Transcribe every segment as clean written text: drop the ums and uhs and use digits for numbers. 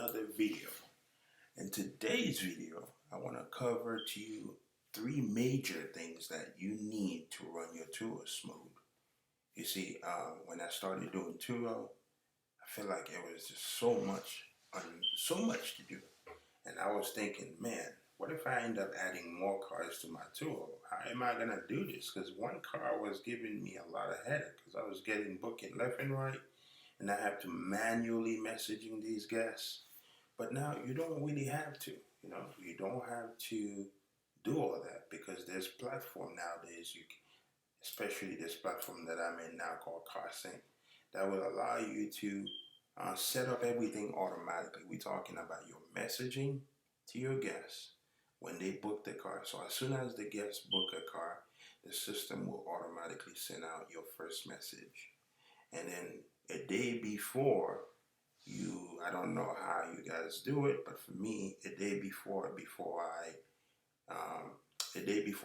another video. In today's video, I want to cover to you three major things that you need to run your Turo smooth. You see, when I started doing Turo, I feel like it was just so much to do. And I was thinking, man, what if I end up adding more cars to my Turo? How am I gonna do this? Because one car was giving me a lot of headache because I was getting booking left and right, and I have to manually messaging these guests. But now you don't really have to. You don't have to do all that because there's platform nowadays. Especially this platform that I'm in now called CarSync, that will allow you to set up everything automatically. We're talking about your messaging to your guests when they book the car. So as soon as the guests book a car, the system will automatically send out your first message. And then a day before, I don't know how you guys do it, but for me, a day before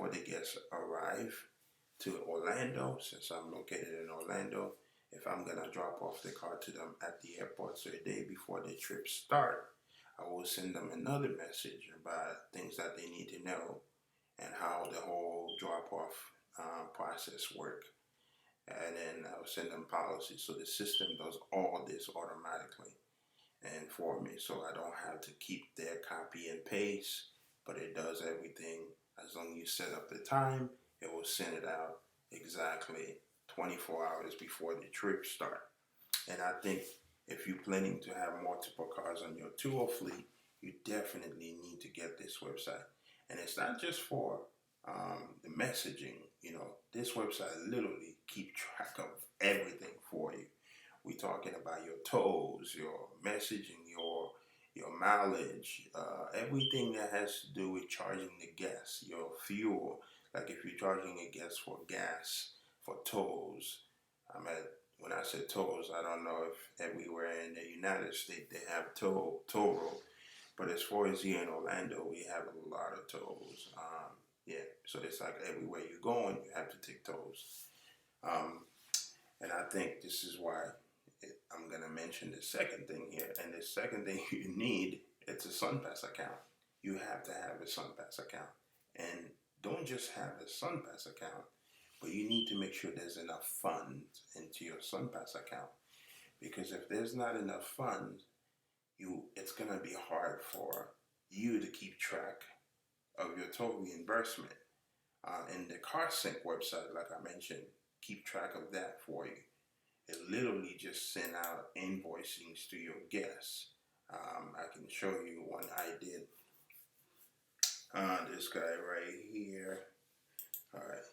the guests arrive to Orlando, since I'm located in Orlando, if I'm gonna drop off the car to them at the airport, so a day before the trip start, I will send them another message about things that they need to know and how the whole drop-off process work. And then I'll send them policies. So the system does all this automatically and for me, so I don't have to keep their copy and paste, but it does everything. As long as you set up the time, it will send it out exactly 24 hours before the trip start. And I think if you're planning to have multiple cars on your tour fleet, you definitely need to get this website. And it's not just for the messaging. This website literally keep track of everything for you. We're talking about your tolls, your messaging, your mileage, everything that has to do with charging the guests, your fuel. Like if you're charging a guest for gas, for tolls. When I said tolls, I don't know if everywhere in the United States they have toll road. But as far as here in Orlando, we have a lot of tolls. So it's like everywhere you're going, you have to take tolls. And I think this is why I'm going to mention the second thing here. And the second thing you need, it's a SunPass account. You have to have a SunPass account. And don't just have a SunPass account, but you need to make sure there's enough funds into your SunPass account. Because if there's not enough funds, it's going to be hard for you to keep track of your total reimbursement. And the CarSync website, like I mentioned, keep track of that for you. It literally just sent out invoicings to your guests. I can show you one I did. This guy right here. All right.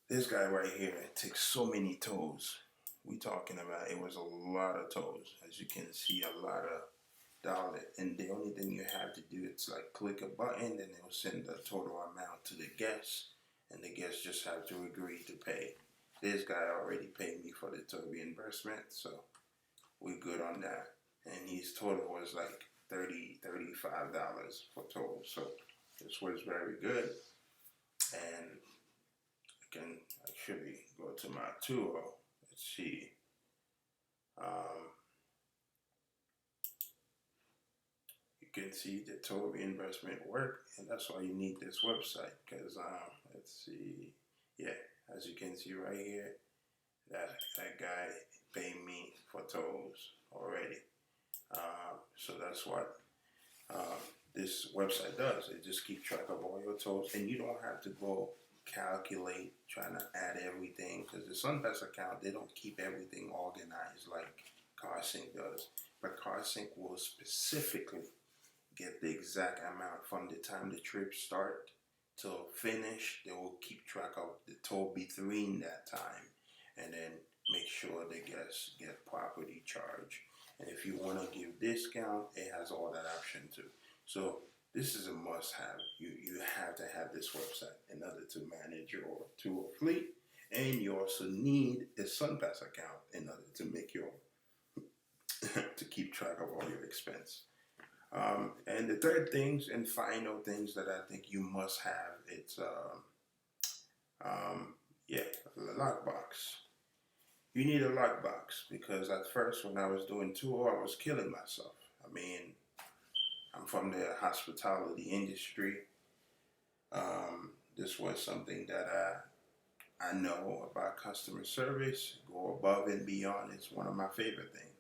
This guy right here takes so many tolls. We talking about it was a lot of tolls. As you can see, a lot of dollars. And the only thing you have to do is like click a button, and it will send the total amount to the guests, and the guests just have to agree to pay. This guy already paid me for the total reimbursement, so we're good on that. And his total was like $35 for total. So this was very good. And I can actually go to my Turo. Let's see. You can see the total reimbursement work, and that's why you need this website. Because let's see. Yeah, as you can see right here, that guy paid me for tolls already. So that's what this website does. It just keeps track of all your tolls, and you don't have to go calculate, trying to add everything, because the SunPass account, they don't keep everything organized like CarSync does. But CarSync will specifically get the exact amount from the time the trip start till finish. They will keep track of the toll between that time, and then make sure the guests get property charge. And if you want to give discount, it has all that option too. So this is a must-have. You have to have this website in order to manage your tour fleet, and you also need a SunPass account in order to make your to keep track of all your expense. And the third things and final things that I think you must have, it's a lockbox. You need a lockbox because at first when I was doing tour, I was killing myself. mean, I'm from the hospitality industry. This was something that I know about customer service. Go above and beyond. It's one of my favorite things.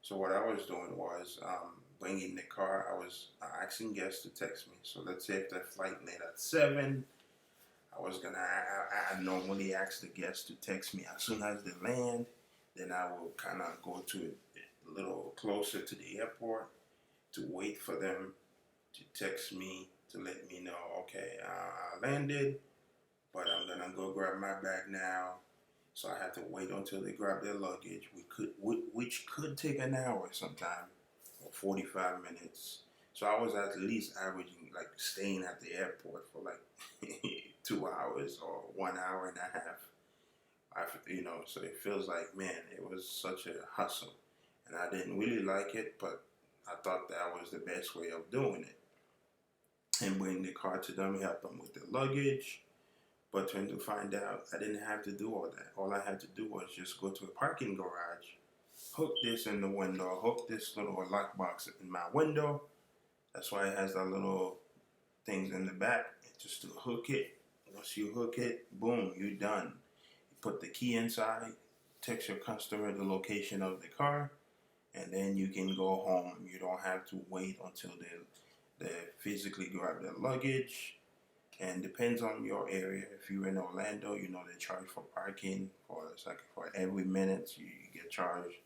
So what I was doing was bringing the car. I was asking guests to text me. So let's say if the flight late at 7, I normally ask the guests to text me as soon as they land. Then I will kind of go to a little closer to the airport to wait for them to text me to let me know, okay, I landed, but I'm gonna go grab my bag now. So I had to wait until they grab their luggage, which could take an hour sometime, or 45 minutes. So I was at least averaging like staying at the airport for like 2 hours or 1 hour and a half. So it feels like, man, it was such a hustle, and I didn't really like it, but I thought that was the best way of doing it. And bring the car to them, help them with the luggage. But trying to find out, I didn't have to do all that. All I had to do was just go to a parking garage, hook this in the window, hook this little lockbox in my window. That's why it has that little things in the back. Just to hook it. Once you hook it, boom, you're done. You put the key inside, text your customer the location of the car, and then you can go home. You don't have to wait until they physically grab their luggage. And depends on your area. If you're in Orlando, they charge for parking. It's like for every minute you get charged.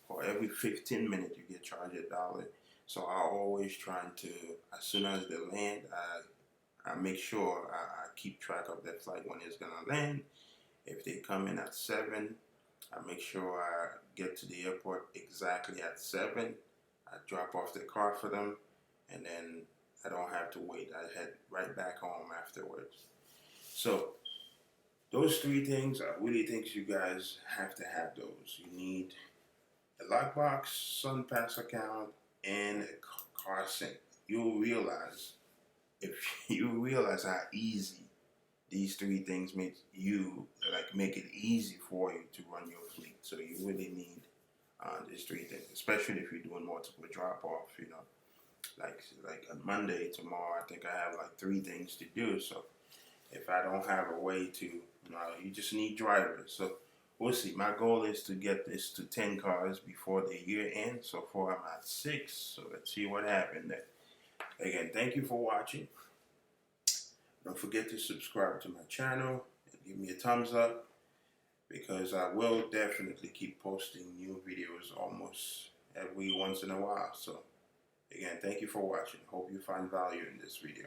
For every 15 minutes you get charged $1. So I always trying to, as soon as they land, I make sure I keep track of that flight when it's gonna land. If they come in at 7, I make sure I get to the airport exactly at 7. I drop off the car for them, and then I don't have to wait. I head right back home afterwards. So those 3 things, I really think you guys have to have those. You need a lockbox, SunPass account, and a car sync. You'll realize, if you realize how easy these 3 things make it easy for you to run your fleet. So you really need these 3 things, especially if you're doing multiple drop-off. Like on Monday, tomorrow, I think I have like 3 things to do. So if I don't have a way to, you just need drivers. So we'll see. My goal is to get this to 10 cars before the year ends. So far I'm at 6. So let's see what happened there. Again, thank you for watching. Don't forget to subscribe to my channel and give me a thumbs up, because I will definitely keep posting new videos almost every once in a while. So again, thank you for watching. Hope you find value in this video.